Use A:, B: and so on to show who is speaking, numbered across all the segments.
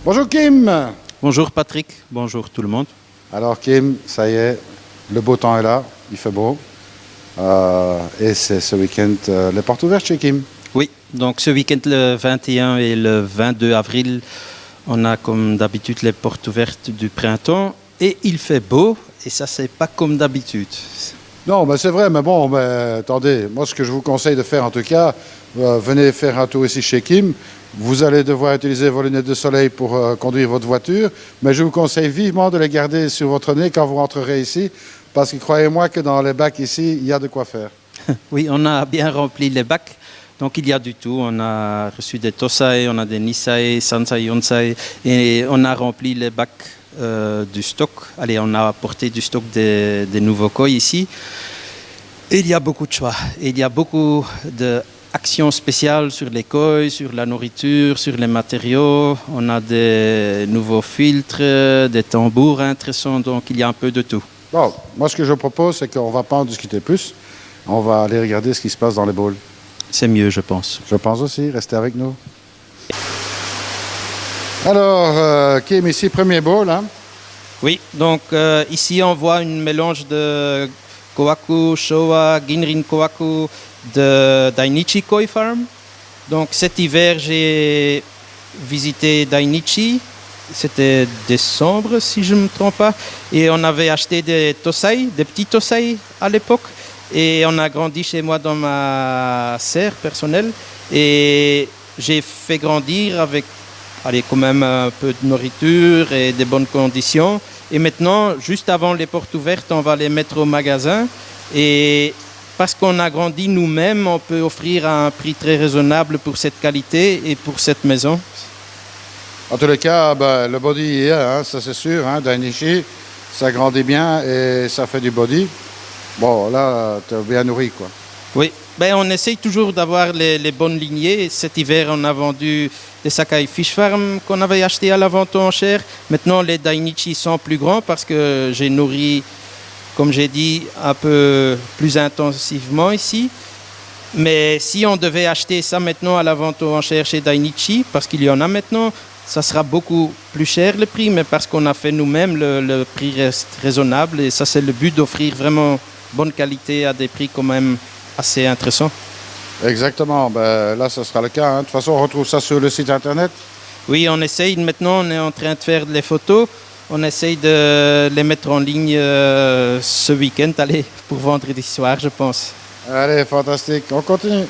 A: Bonjour Kim.
B: Bonjour Patrick, bonjour tout le monde.
A: Alors Kim, ça y est, le beau temps est là, il fait beau. Et c'est ce week-end les portes ouvertes chez Kim.
B: Oui, donc ce week-end le 21 et le 22 avril, on a comme d'habitude les portes ouvertes du printemps et il fait beau et ça c'est pas comme d'habitude.
A: Non, mais c'est vrai, mais bon, attendez, moi ce que je vous conseille de faire en tout cas, venez faire un tour ici chez Kim. Vous allez devoir utiliser vos lunettes de soleil pour conduire votre voiture, mais je vous conseille vivement de les garder sur votre nez quand vous rentrerez ici, parce que croyez-moi que dans les bacs ici, il y a de quoi faire.
B: Oui, on a bien rempli les bacs, donc il y a du tout. On a reçu des Tosai, on a des Nisai, Sansai, Yonsai, et on a rempli les bacs du stock. Allez, on a apporté du stock des nouveaux koi ici. Et il y a beaucoup de choix, et il y a beaucoup d'actions spéciales sur les koi, sur la nourriture, sur les matériaux. On a des nouveaux filtres, des tambours intéressants, donc il y a un peu de tout.
A: Bon, moi ce que je propose, c'est qu'on ne va pas en discuter plus. On va aller regarder ce qui se passe dans les bowls.
B: C'est mieux, je pense.
A: Je pense aussi, restez avec nous. Alors, Kim, ici, premier bowl. Hein?
B: Oui, donc ici on voit un mélange de Kohaku, Showa, Ginrin Kohaku, de Dainichi Koi Farm. Donc cet hiver, j'ai visité Dainichi. C'était décembre, si je ne me trompe pas. Et on avait acheté des Tosai, des petits Tosai à l'époque. Et on a grandi chez moi dans ma serre personnelle. Et j'ai fait grandir avec quand même un peu de nourriture et des bonnes conditions. Et maintenant, juste avant les portes ouvertes, on va les mettre au magasin. Et parce qu'on a grandi nous-mêmes, on peut offrir à un prix très raisonnable pour cette qualité et pour cette maison.
A: En tous les cas, le body y est, hein, ça c'est sûr. Hein, Dainichi, ça grandit bien et ça fait du body. Bon, là, tu es bien nourri, quoi.
B: Oui, on essaye toujours d'avoir les bonnes lignées. Cet hiver, on a vendu des Sakai Fish Farm qu'on avait acheté à la vente en enchère. Maintenant, les Dainichi sont plus grands parce que j'ai nourri, comme j'ai dit, un peu plus intensivement ici. Mais si on devait acheter ça maintenant à la vente aux enchères chez Dainichi, parce qu'il y en a maintenant, ça sera beaucoup plus cher le prix, mais parce qu'on a fait nous-mêmes, le prix reste raisonnable. Et ça, c'est le but, d'offrir vraiment bonne qualité à des prix quand même assez intéressants.
A: Exactement. Là, ce sera le cas. Hein. De toute façon, on retrouve ça sur le site internet.
B: Oui, on essaye. Maintenant, on est en train de faire les photos. On essaye de les mettre en ligne ce week-end, pour vendredi soir, je pense.
A: Allez, fantastique. On continue.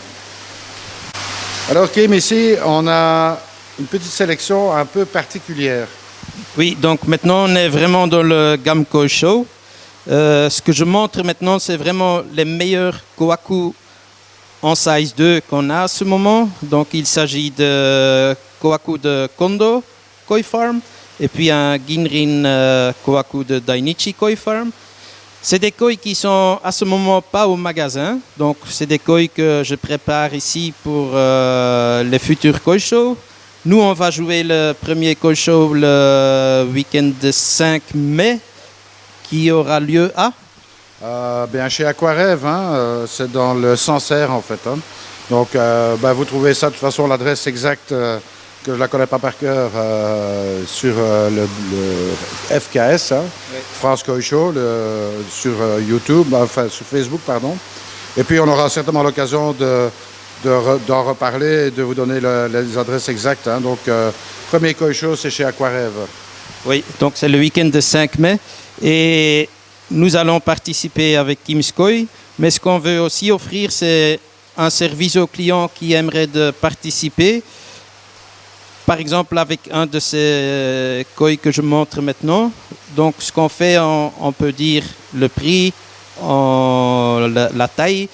A: Alors, Kim, ici, on a une petite sélection un peu particulière.
B: Oui, donc maintenant, on est vraiment dans le Gamco Show. Ce que je montre maintenant, c'est vraiment les meilleurs Kohaku en size 2 qu'on a à ce moment. Donc, il s'agit de Kohaku de Kondo Koi Farm et puis un Ginrin Kohaku de Dainichi Koi Farm. C'est des koi qui sont à ce moment pas au magasin. Donc, c'est des koi que je prépare ici pour les futurs Koi Show. Nous, on va jouer le premier Koi Show le week-end de 5 mai qui aura lieu à
A: chez Aquarêve, hein, c'est dans le Sancerre en fait. Hein. Donc, vous trouvez ça de toute façon, l'adresse exacte, que je ne la connais pas par cœur, sur le FKS, hein, oui. France Koi Show, sur YouTube, sur Facebook, pardon. Et puis, on aura certainement l'occasion d'en reparler et de vous donner les adresses exactes. Hein. Donc, premier Koi Show, c'est chez Aquarêve.
B: Oui, donc c'est le week-end de 5 mai. Et nous allons participer avec Kim's Koi, mais ce qu'on veut aussi offrir, c'est un service aux clients qui aimeraient de participer. Par exemple, avec un de ces koi que je montre maintenant. Donc, ce qu'on fait, on peut dire le prix, la taille,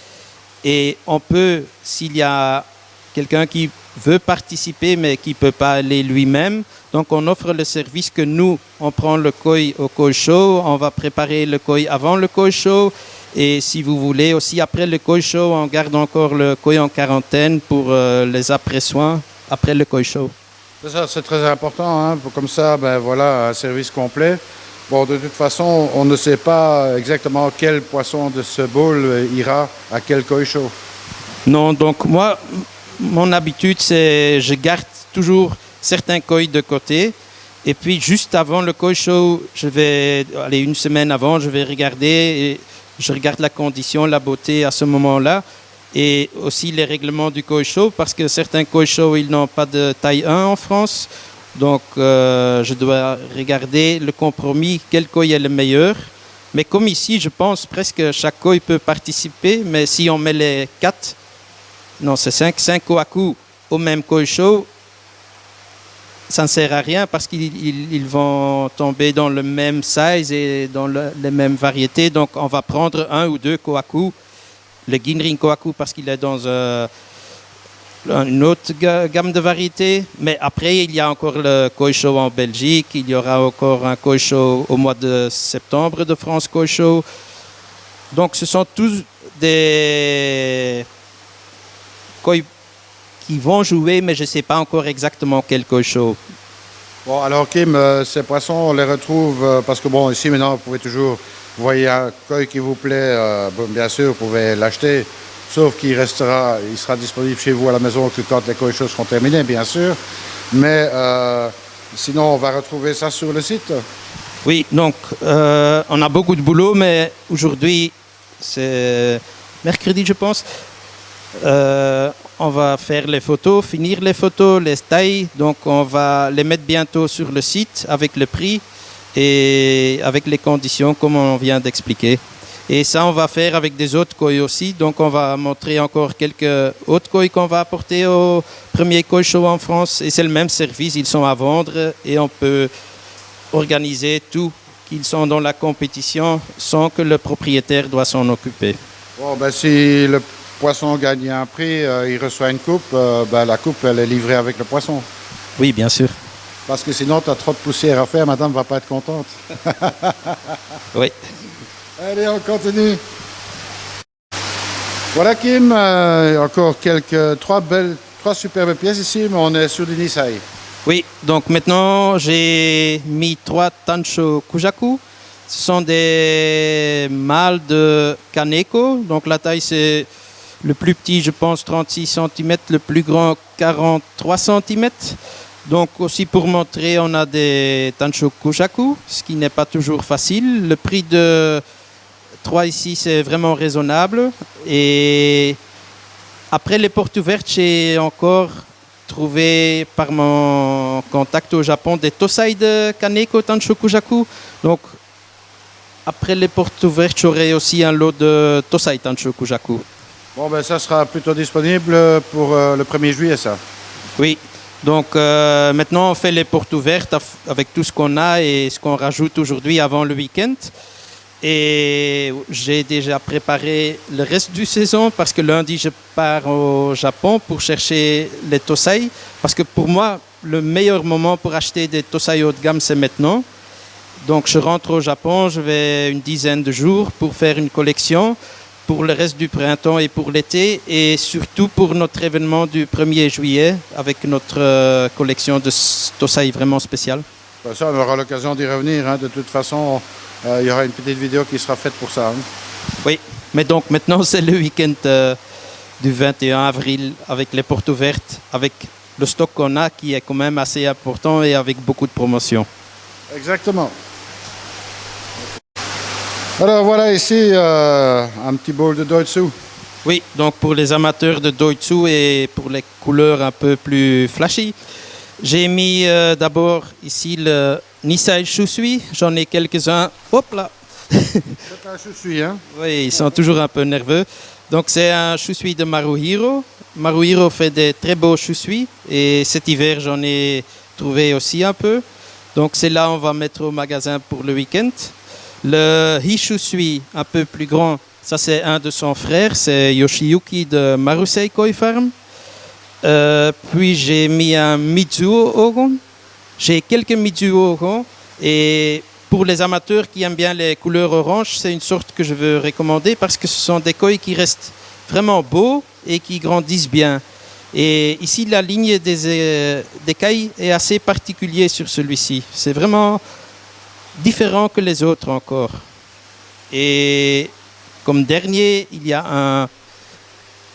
B: et on peut, s'il y a quelqu'un qui veut participer mais qui ne peut pas aller lui-même. Donc on offre le service que nous, on prend le koi au Koi Show, on va préparer le koi avant le Koi Show et si vous voulez aussi après le Koi Show, on garde encore le koi en quarantaine pour les après-soins après le Koi Show.
A: C'est très important, hein. Comme ça, voilà, un service complet. Bon, de toute façon, on ne sait pas exactement quel poisson de ce bowl ira à quel Koi Show.
B: Non, donc moi, mon habitude, c'est je garde toujours certains koi de côté Et puis juste avant le koi show, je vais aller une semaine avant, je vais regarder, et je regarde la condition, la beauté à ce moment-là, et aussi les règlements du koi show, parce que certains koi show ils n'ont pas de taille 1 en France, donc je dois regarder le compromis, quel koi est le meilleur. Mais comme ici, je pense presque chaque koi peut participer, mais si on met les 4, non c'est 5 kohaku au même koi show, ça ne sert à rien parce qu'ils vont tomber dans le même size et dans les mêmes variétés. Donc on va prendre 1 ou 2 kohaku, le Ginrin kohaku parce qu'il est dans une autre gamme de variétés. Mais après, il y a encore le koi show en Belgique, il y aura encore un koi show au mois de septembre de France Koi Show. Donc ce sont tous des koi qui vont jouer, mais je ne sais pas encore exactement quel koi show.
A: Bon, alors Kim, ces poissons, on les retrouve, parce que bon, ici maintenant, vous pouvez toujours, vous voyez un koi qui vous plaît, bon, bien sûr, vous pouvez l'acheter, sauf qu'il restera, il sera disponible chez vous à la maison que quand les koi shows seront terminés, bien sûr. Mais sinon, on va retrouver ça sur le site.
B: Oui, donc on a beaucoup de boulot, mais aujourd'hui, c'est mercredi, je pense. On va faire les photos, finir les photos, les tailles. Donc on va les mettre bientôt sur le site avec le prix et avec les conditions comme on vient d'expliquer. Et ça, on va faire avec des autres koi aussi. Donc on va montrer encore quelques autres koi qu'on va apporter au premier koi show en France. Et c'est le même service, ils sont à vendre et on peut organiser tout, qu'ils sont dans la compétition sans que le propriétaire doit s'en occuper.
A: Bon, ben si le poisson gagne un prix, il reçoit une coupe, ben, la coupe, elle est livrée avec le poisson.
B: Oui, bien sûr.
A: Parce que sinon, tu as trop de poussière à faire, madame ne va pas être contente.
B: Oui.
A: Allez, on continue. Voilà Kim, encore trois superbes pièces ici, mais on est sur du Nisei.
B: Oui, donc maintenant j'ai mis 3 Tansho Kujaku. Ce sont des mâles de Kaneko. Donc la taille c'est le plus petit, je pense, 36 cm, le plus grand 43 cm. Donc aussi pour montrer, on a des Tansho Kujaku, ce qui n'est pas toujours facile. Le prix de 3 ici, c'est vraiment raisonnable. Et après les portes ouvertes, j'ai encore trouvé par mon contact au Japon des Tosai de Kaneko Tansho Kujaku. Donc après les portes ouvertes, j'aurai aussi un lot de Tosai Tansho Kujaku.
A: Bon, ben ça sera plutôt disponible pour le 1er juillet, ça.
B: Oui, donc maintenant on fait les portes ouvertes avec tout ce qu'on a et ce qu'on rajoute aujourd'hui avant le week-end. Et j'ai déjà préparé le reste du saison parce que lundi je pars au Japon pour chercher les Tosai. Parce que pour moi, le meilleur moment pour acheter des Tosai haut de gamme, c'est maintenant. Donc je rentre au Japon, je vais une dizaine de jours pour faire une collection pour le reste du printemps et pour l'été, et surtout pour notre événement du 1er juillet avec notre collection de Tosai vraiment spéciale.
A: Ça, on aura l'occasion d'y revenir. Hein. De toute façon, il y aura une petite vidéo qui sera faite pour ça. Hein.
B: Oui, mais donc maintenant c'est le week-end du 21 avril avec les portes ouvertes, avec le stock qu'on a qui est quand même assez important et avec beaucoup de promotions.
A: Exactement. Alors voilà ici un petit bol de Doitsu.
B: Oui, donc pour les amateurs de Doitsu et pour les couleurs un peu plus flashy, j'ai mis d'abord ici le Nisei Shusui. J'en ai quelques-uns. Hop là.
A: C'est un Shusui, hein?
B: Oui, ils sont toujours un peu nerveux. Donc c'est un Shusui de Maruhiro. Maruhiro fait des très beaux Shusui et cet hiver j'en ai trouvé aussi un peu. Donc c'est là on va mettre au magasin pour le week-end. Le Hishusui, un peu plus grand, ça c'est un de son frère, c'est Yoshiyuki de Marusei Koi Farm. Puis j'ai mis un Mizuo Ogon. J'ai quelques Mizuo Ogon. Et pour les amateurs qui aiment bien les couleurs oranges, c'est une sorte que je veux recommander parce que ce sont des koi qui restent vraiment beaux et qui grandissent bien. Et ici, la ligne des écailles est assez particulière sur celui-ci. C'est vraiment différent que les autres encore. Et comme dernier, il y a un...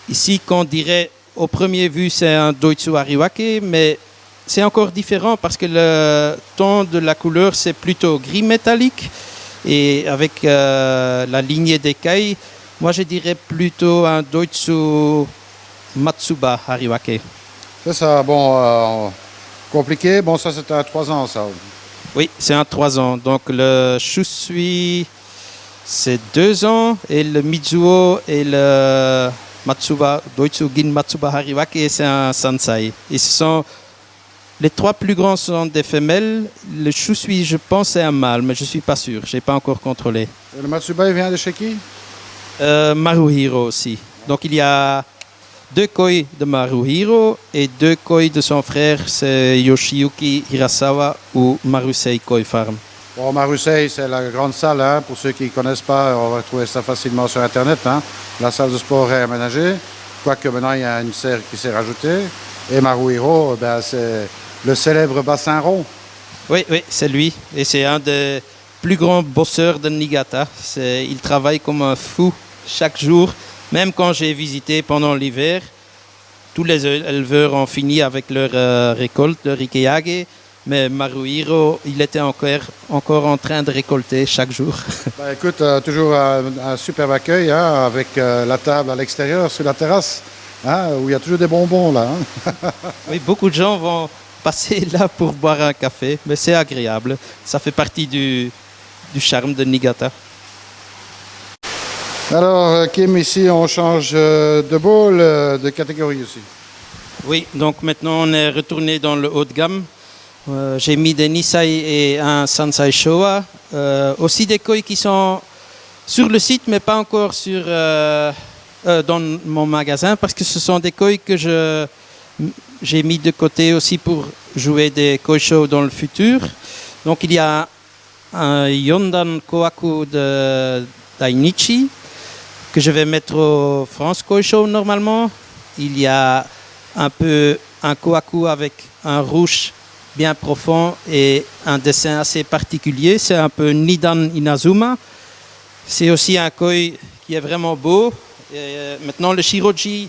B: Ici, qu'on dirait, au premier vue, c'est un Doitsu Ariwake, mais c'est encore différent parce que le ton de la couleur, c'est plutôt gris métallique. Et avec la lignée d'écailles, moi je dirais plutôt un Doitsu Matsuba Hariwake.
A: C'est ça, bon, compliqué. Bon, ça c'était à 3 ans, ça.
B: Oui, c'est un 3 ans. Donc le Shusui, c'est 2 ans. Et le Mizuo et le Matsuba, Doitsu Gin Matsuba Hariwake, c'est un Sansai. Et ce sont les 3 plus grands sont des femelles. Le Shusui, je pense, c'est un mâle, mais je ne suis pas sûr. Je n'ai pas encore contrôlé.
A: Et le Matsuba, il vient de chez qui?
B: Maruhiro aussi. Donc il y a 2 koi de Maruhiro et 2 koi de son frère, c'est Yoshiyuki Hirasawa ou Marusei Koi Farm.
A: Bon, Marusei, c'est la grande salle, hein. Pour ceux qui ne connaissent pas, on va trouver ça facilement sur Internet, hein. La salle de sport est aménagée, quoique maintenant il y a une serre qui s'est rajoutée. Et Maruhiro, ben, c'est le célèbre bassin rond.
B: Oui, c'est lui. Et c'est un des plus grands bosseurs de Niigata. Il travaille comme un fou chaque jour. Même quand j'ai visité pendant l'hiver, tous les éleveurs ont fini avec leur récolte, leur ikeage. Mais Maruhiro, il était encore en train de récolter chaque jour.
A: Ben, écoute, toujours un superbe accueil, hein, avec la table à l'extérieur, sur la terrasse, hein, où il y a toujours des bonbons là. Hein.
B: Oui, beaucoup de gens vont passer là pour boire un café, mais c'est agréable. Ça fait partie du charme de Niigata.
A: Alors, Kim, ici, on change de bowl, de catégorie aussi.
B: Oui, donc maintenant on est retourné dans le haut de gamme. J'ai mis des Nisai et un Sansai Showa. Aussi des koi qui sont sur le site, mais pas encore dans mon magasin, parce que ce sont des koi que j'ai mis de côté aussi pour jouer des koi show dans le futur. Donc il y a un Yondan Kohaku de Dainichi que je vais mettre au France Koi Show normalement. Il y a un Kohaku avec un rouge bien profond et un dessin assez particulier. C'est un peu Nidan Inazuma. C'est aussi un koi qui est vraiment beau. Et maintenant le Shiroji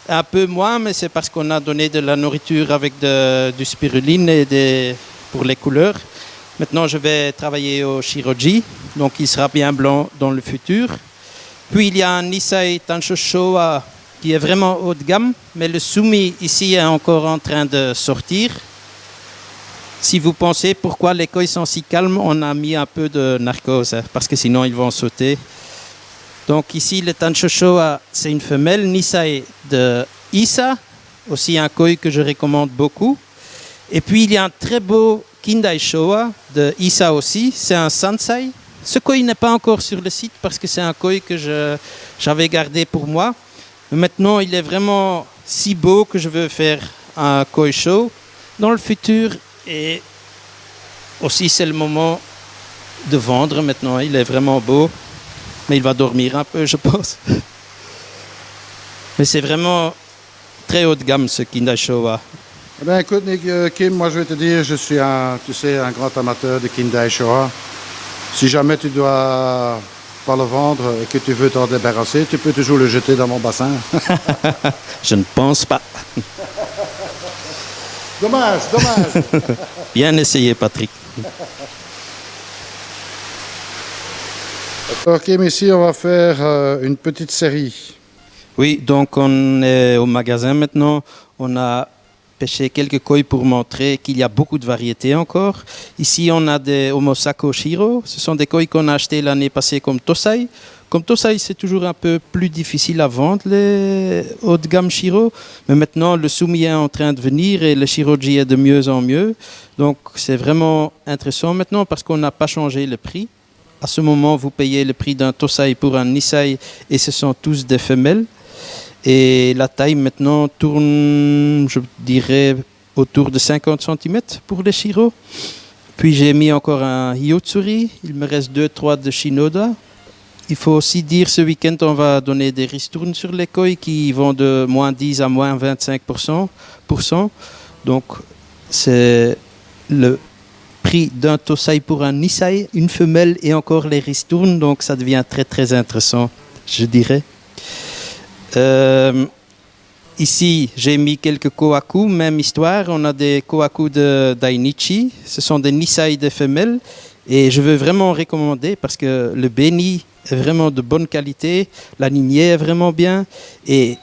B: un peu moins, mais c'est parce qu'on a donné de la nourriture avec du spiruline et pour les couleurs. Maintenant, je vais travailler au Shiroji, donc il sera bien blanc dans le futur. Puis il y a un Nisai Tansho Showa qui est vraiment haut de gamme, mais le Sumi ici est encore en train de sortir. Si vous pensez pourquoi les koi sont si calmes, on a mis un peu de narcose, hein, parce que sinon ils vont sauter. Donc ici, le Tansho Showa, c'est une femelle Nisai de Issa, aussi un koi que je recommande beaucoup. Et puis il y a un très beau Kindai Showa de Issa aussi, c'est un Sansai. Ce koi n'est pas encore sur le site parce que c'est un koi que j'avais gardé pour moi. Mais maintenant, il est vraiment si beau que je veux faire un koi show dans le futur. Et aussi, c'est le moment de vendre maintenant. Il est vraiment beau. Mais il va dormir un peu, je pense. Mais c'est vraiment très haut de gamme, ce Kindai Showa.
A: Eh bien, écoute, Kim, moi je vais te dire, je suis un grand amateur de Kindai Showa. Si jamais tu dois pas le vendre et que tu veux t'en débarrasser, tu peux toujours le jeter dans mon bassin.
B: Je ne pense pas.
A: Dommage.
B: Bien essayé, Patrick.
A: Ok, mais ici, on va faire une petite série.
B: Oui, donc on est au magasin maintenant. On a pêché quelques koi pour montrer qu'il y a beaucoup de variétés encore. Ici, on a des Omosako Shiro. Ce sont des koi qu'on a achetés l'année passée comme Tosai. Comme Tosai, c'est toujours un peu plus difficile à vendre, les haut de gamme Shiro. Mais maintenant, le Sumi est en train de venir et le Shiroji est de mieux en mieux. Donc, c'est vraiment intéressant maintenant parce qu'on n'a pas changé le prix. À ce moment, vous payez le prix d'un Tosai pour un Nisai et ce sont tous des femelles. Et la taille maintenant tourne, je dirais, autour de 50 cm pour les Shiro. Puis j'ai mis encore un Hyotsuri. Il me reste 2-3 de Shinoda. Il faut aussi dire ce week-end, on va donner des ristournes sur les koi qui vont de moins 10 à moins 25%. Donc c'est le prix d'un Tosai pour un Nisai, une femelle et encore les ristournes. Donc ça devient très très intéressant, je dirais. Ici, j'ai mis quelques kohaku, même histoire. On a des kohaku de Dainichi. Ce sont des Nisai de femelles. Et je veux vraiment recommander parce que le béni est vraiment de bonne qualité. La lignée est vraiment bien. Et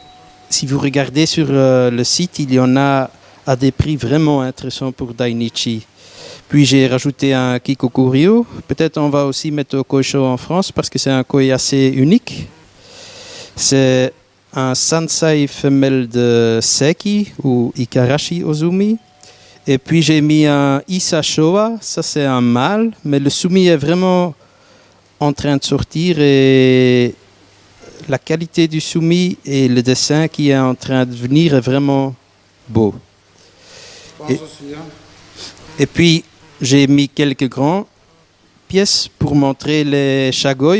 B: si vous regardez sur le site, il y en a à des prix vraiment intéressants pour Dainichi. Puis j'ai rajouté un Kikokuryo. Peut-être on va aussi mettre au Koisho en France parce que c'est un koi assez unique. C'est un Sansai femelle de Seki ou Ikarashi Ozumi. Et puis j'ai mis un Issa Showa, ça c'est un mâle, mais le Sumi est vraiment en train de sortir et la qualité du Sumi et le dessin qui est en train de venir est vraiment beau. Et puis j'ai mis quelques grandes pièces pour montrer les shagoi.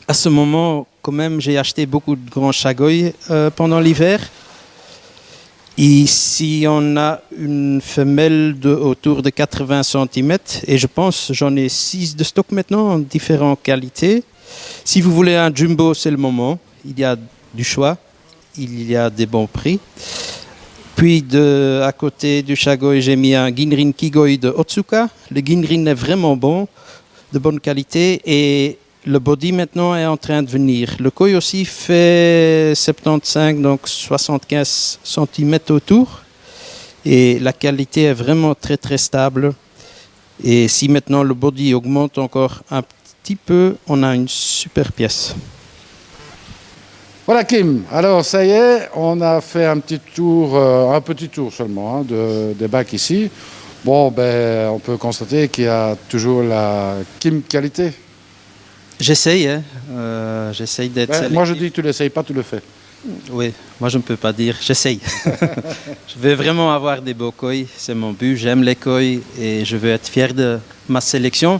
B: À ce moment, quand même, j'ai acheté beaucoup de grands shagoi pendant l'hiver. Ici, on a une femelle autour de 80 cm et je pense j'en ai 6 de stock maintenant en différentes qualités. Si vous voulez un jumbo, c'est le moment. Il y a du choix, il y a des bons prix. Puis à côté du shagoi, j'ai mis un Ginrin Kigoi de Otsuka. Le Ginrin est vraiment bon, de bonne qualité et le body maintenant est en train de venir. Le koi aussi fait 75, donc 75 cm autour. Et la qualité est vraiment très très stable. Et si maintenant le body augmente encore un petit peu, on a une super pièce.
A: Voilà Kim, alors ça y est, on a fait un petit tour seulement des bacs ici. Bon, ben, on peut constater qu'il y a toujours la Kim qualité.
B: J'essaye, j'essaye d'être sélectif.
A: Moi je dis tu l'essayes pas, tu le fais.
B: Oui, moi je ne peux pas dire, j'essaye. Je veux vraiment avoir des beaux koi, c'est mon but, j'aime les koi et je veux être fier de ma sélection.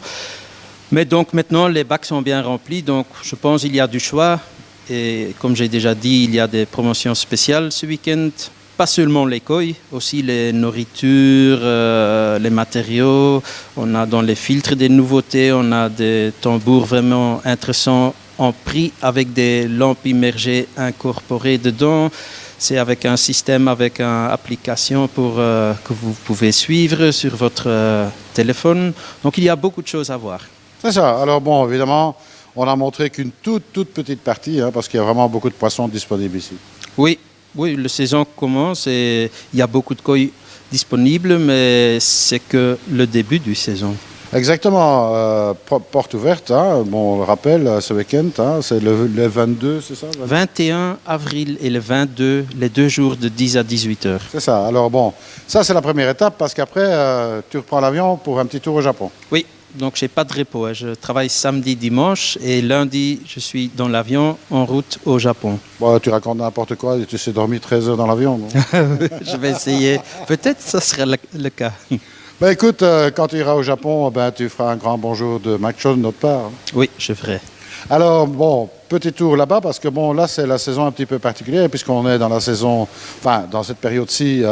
B: Mais donc maintenant les bacs sont bien remplis, donc je pense qu'il y a du choix. Et comme j'ai déjà dit, il y a des promotions spéciales ce week-end. Pas seulement les koi, aussi les nourritures, les matériaux. On a dans les filtres des nouveautés, on a des tambours vraiment intéressants en prix avec des lampes immergées incorporées dedans. C'est avec un système, avec une application que vous pouvez suivre sur votre téléphone. Donc il y a beaucoup de choses à voir.
A: C'est ça. Alors bon, évidemment, on n'a montré qu'une toute petite partie parce qu'il y a vraiment beaucoup de poissons disponibles ici.
B: Oui, la saison commence et il y a beaucoup de koi disponibles, mais c'est que le début de saison.
A: Exactement, porte ouverte, bon, on le rappelle, ce week-end, c'est le 22, c'est ça
B: 21 avril et le 22, les 2 jours de 10 à 18 heures.
A: C'est ça, alors bon, ça c'est la première étape parce qu'après, tu reprends l'avion pour un petit tour au Japon.
B: Oui. Donc, je n'ai pas de repos. Je travaille samedi, dimanche et lundi, je suis dans l'avion en route au Japon.
A: Bon, tu racontes n'importe quoi et tu sais dormir 13 heures dans l'avion. Non
B: je vais essayer. Peut-être que ce sera le cas.
A: Ben, écoute, quand tu iras au Japon, tu feras un grand bonjour de Macho de notre part.
B: Oui, je ferai.
A: Alors, bon, petit tour là-bas, parce que bon, là, c'est la saison un petit peu particulière, puisqu'on est dans la saison, enfin, dans cette période-ci,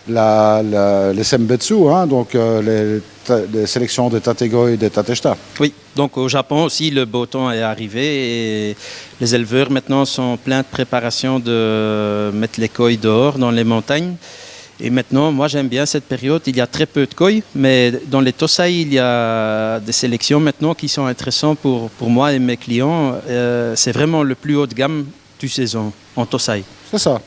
A: les Sembetsu, donc les sélections des Tategoi et des Tateshita.
B: Oui, donc au Japon aussi, le beau temps est arrivé et les éleveurs maintenant sont pleins de préparation de mettre les koi dehors dans les montagnes. Et maintenant, moi j'aime bien cette période, il y a très peu de koi, mais dans les Tosai, il y a des sélections maintenant qui sont intéressantes pour moi et mes clients. C'est vraiment le plus haut de gamme du saison en Tosai.
A: C'est ça.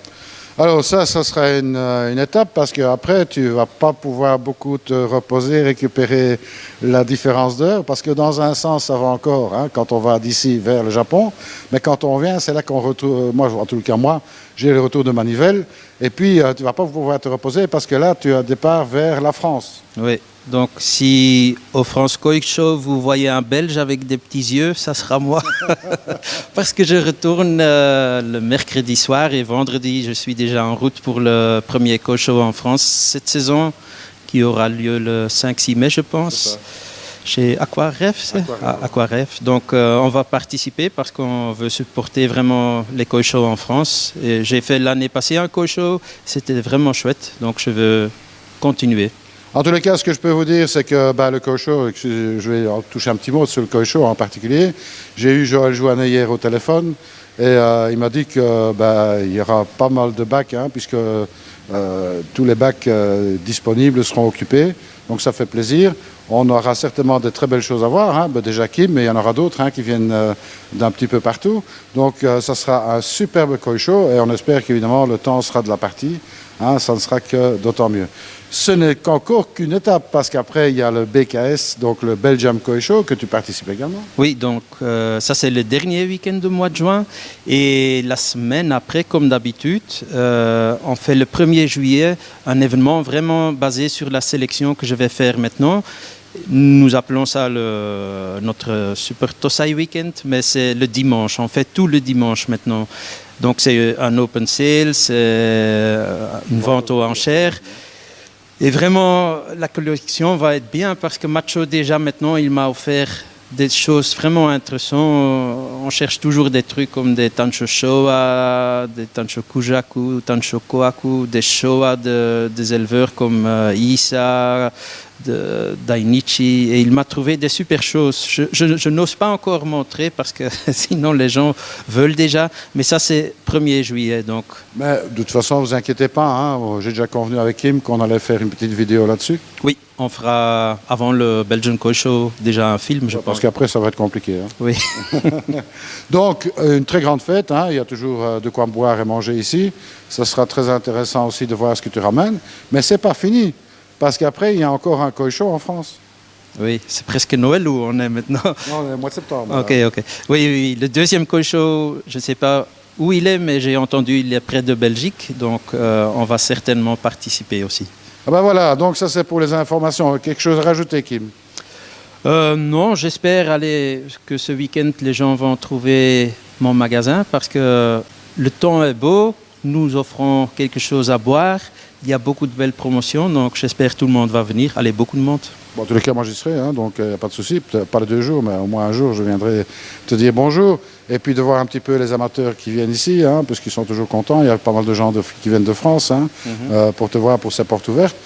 A: Alors ça sera une étape parce qu'après, tu ne vas pas pouvoir beaucoup te reposer, récupérer la différence d'heure parce que dans un sens, ça va encore quand on va d'ici vers le Japon. Mais quand on vient, c'est là qu'on retrouve, moi en tout cas moi, j'ai le retour de manivelle. Et puis, tu ne vas pas pouvoir te reposer parce que là, tu as départ vers la France.
B: Oui, donc si au France Koi Show, vous voyez un Belge avec des petits yeux, ça sera moi. Parce que je retourne le mercredi soir et vendredi, je suis déjà en route pour le premier Koi Show en France cette saison, qui aura lieu le 5-6 mai, je pense. Chez Aquaref, c'est Aquaref. Donc, on va participer parce qu'on veut supporter vraiment les Koi Show en France. Et j'ai fait l'année passée un Koi Show, c'était vraiment chouette. Donc, je veux continuer.
A: En tous les cas, ce que je peux vous dire, c'est que le Koi Show, je vais en toucher un petit mot sur le Koi Show en particulier. J'ai eu Joël Jouanet hier au téléphone Et il m'a dit que il y aura pas mal de bacs, hein, puisque tous les bacs disponibles seront occupés. Donc ça fait plaisir. On aura certainement de très belles choses à voir. Hein. Déjà Kim, mais il y en aura d'autres, hein, qui viennent d'un petit peu partout. Donc ça sera un superbe Koi Show et on espère qu'évidemment le temps sera de la partie. Hein, ça ne sera que d'autant mieux. Ce n'est qu'encore qu'une étape, parce qu'après, il y a le BKS, donc le Belgium Koi Show, que tu participes également.
B: Oui, donc ça c'est le dernier week-end du mois de juin. Et la semaine après, comme d'habitude, on fait le 1er juillet un événement vraiment basé sur la sélection que je vais faire maintenant. Nous appelons ça notre Super Tosai Weekend, mais c'est le dimanche. On fait tout le dimanche maintenant. Donc c'est un open sale, c'est une vente aux enchères. Et vraiment, la collection va être bien parce que Macho, déjà maintenant, il m'a offert des choses vraiment intéressantes. On cherche toujours des trucs comme des Tancho Showa, des Tancho Kujaku, Tancho Kohaku, des Showa des éleveurs comme Issa, Dainichi. Et il m'a trouvé des super choses. Je n'ose pas encore montrer parce que sinon les gens veulent déjà. Mais ça, c'est 1er juillet. Donc.
A: Mais de toute façon, ne vous inquiétez pas. Hein, j'ai déjà convenu avec Kim qu'on allait faire une petite vidéo là-dessus.
B: Oui, on fera avant le Belgian Koi Show déjà un film, je pense.
A: Parce qu'après, ça va être compliqué. Hein.
B: Oui.
A: Donc, une très grande fête. Hein, il y a toujours de quoi boire et manger ici. Ça sera très intéressant aussi de voir ce que tu ramènes. Mais ce n'est pas fini. Parce qu'après, il y a encore un Koi Show en France.
B: Oui, c'est presque Noël où on est maintenant.
A: Non, on est au mois de septembre.
B: Ok. Oui, le deuxième Koi Show, je ne sais pas où il est, mais j'ai entendu il est près de Belgique. Donc, on va certainement participer aussi.
A: Ah ben voilà, donc ça c'est pour les informations. Quelque chose à rajouter, Kim?
B: Non, j'espère que ce week-end, les gens vont trouver mon magasin parce que le temps est beau, nous offrons quelque chose à boire, il y a beaucoup de belles promotions, donc j'espère que tout le monde va venir. Allez, beaucoup de monde.
A: Bon, en tous les cas, moi j'y serai, hein, donc il n'y a pas de souci. Pas les 2 jours, mais au moins un jour, je viendrai te dire bonjour. Et puis de voir un petit peu les amateurs qui viennent ici, hein, parce qu'ils sont toujours contents. Il y a pas mal de gens qui viennent de France, hein, pour te voir pour ces portes ouvertes.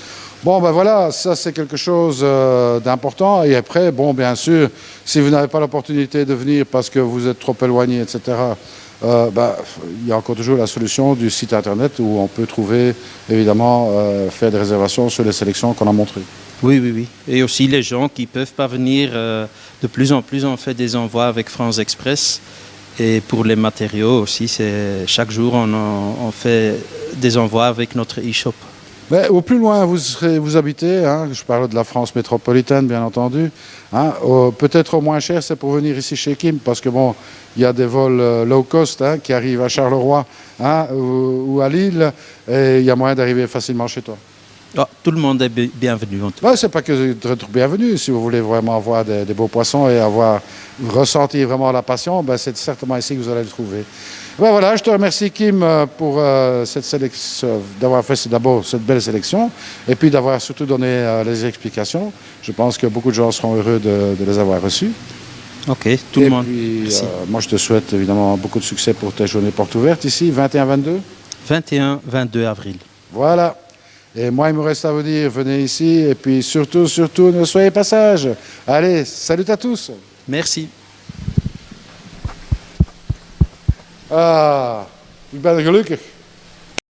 A: Bon, ben voilà, ça c'est quelque chose d'important. Et après, bon, bien sûr, si vous n'avez pas l'opportunité de venir parce que vous êtes trop éloigné, etc., il y a encore toujours la solution du site internet où on peut trouver, évidemment, faire des réservations sur les sélections qu'on a montrées.
B: Oui. Et aussi les gens qui ne peuvent pas venir, de plus en plus on fait des envois avec France Express. Et pour les matériaux aussi, chaque jour on fait des envois avec notre e-shop.
A: Mais au plus loin vous habitez, hein, je parle de la France métropolitaine bien entendu, hein, peut-être au moins cher c'est pour venir ici chez Kim parce que bon, il y a des vols low cost, hein, qui arrivent à Charleroi, hein, ou à Lille et il y a moyen d'arriver facilement chez toi.
B: Oh, tout le monde est bienvenu en tout cas.
A: Ouais, c'est pas que d'être bienvenu. Si vous voulez vraiment avoir des beaux poissons et ressentir vraiment la passion, c'est certainement ici que vous allez le trouver. Voilà, je te remercie Kim pour cette sélection, d'avoir fait d'abord cette belle sélection et puis d'avoir surtout donné les explications. Je pense que beaucoup de gens seront heureux de les avoir reçues.
B: Ok, tout le monde.
A: Et puis, moi je te souhaite évidemment beaucoup de succès pour tes journées portes ouvertes ici, 21-22
B: 21-22 avril.
A: Voilà. Et moi, il me reste à vous dire, venez ici et puis surtout, ne soyez pas sages. Allez, salut à tous.
B: Merci.
A: Ik ben gelukkig.